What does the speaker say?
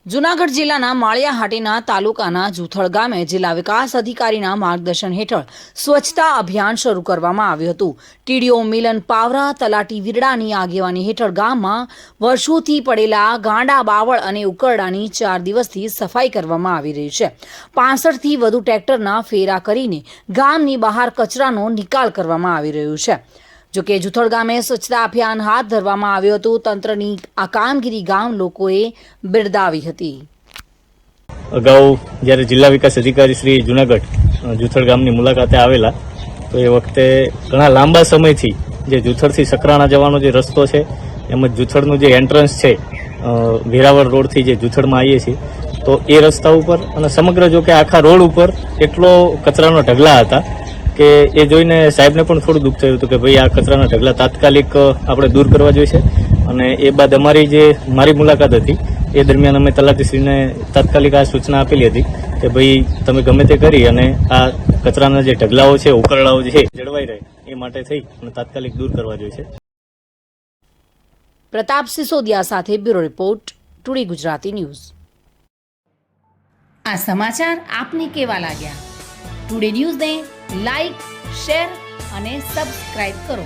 જૂનાગઢ જિલ્લાના માળિયાહાટીના તાલુકાના જુથળ ગામે જિલ્લા વિકાસ અધિકારીના માર્ગદર્શન હેઠળ સ્વચ્છતા અભિયાન શરૂ કરવામાં આવ્યું હતું. ટીડીઓ મિલન પાવરા તલાટી વિરડાની આગેવાની હેઠળ ગામમાં વર્ષોથી પડેલા ગાંડા, બાવળ અને ઉકરડાની 4 દિવસથી સફાઈ કરવામાં આવી રહી છે. 65થી વધુ ટ્રેક્ટરના ફેરા કરીને ગામની બહાર કચરાનો નિકાલ કરવામાં આવી રહ્યો છે. જોકે જુથળ ગામે સ્વચ્છતા અભિયાન હાથ ધરવામાં આવ્યું હતું. તંત્રની આ કામગીરી ગામ લોકોએ બિરદાવી હતી. અગાઉ જ્યારે જિલ્લા વિકાસ અધિકારી શ્રી જૂનાગઢ જુથળ ગામની મુલાકાતે આવેલા તો એ વખતે ઘણા લાંબા સમયથી જે જુથળથી સકરાણા જવાનો જે રસ્તો છે એમ જ જુથળનું જે એન્ટ્રન્સ છે વેરાવળ રોડથી જે જુથળમાં આવીએ છીએ તો એ રસ્તા ઉપર અને સમગ્ર જો કે આખા રોડ ઉપર એટલો કચરાનો ઢગલા હતા કે એ જોઈને સાહેબને પણ થોડું દુઃખ થયું હતું કે ભાઈ આ કચરાના ઢગલા તાત્કાલિક આપણે દૂર કરવા જોઈએ છે. અને એ બાદ મારી મુલાકાત હતી એ દરમિયાન અમે તલાટીશ્રીને તાત્કાલિક આ સૂચના આપેલી હતી કે ભાઈ તમે ગમે તે કરી અને આ કચરાના જે ઢગલાઓ છે, ઉકરડાઓ છે જળવાઈ રહે એ માટે થઈ અને તાત્કાલિક દૂર કરવા જોઈએ છે. પ્રતાપ સિસોદિયા સાથે bureau report, today Gujarati news. આ સમાચાર આપને કેવા લાગ્યા? ટુડે ન્યૂઝને લાઈક, શેર અને સબસ્ક્રાઇબ કરો.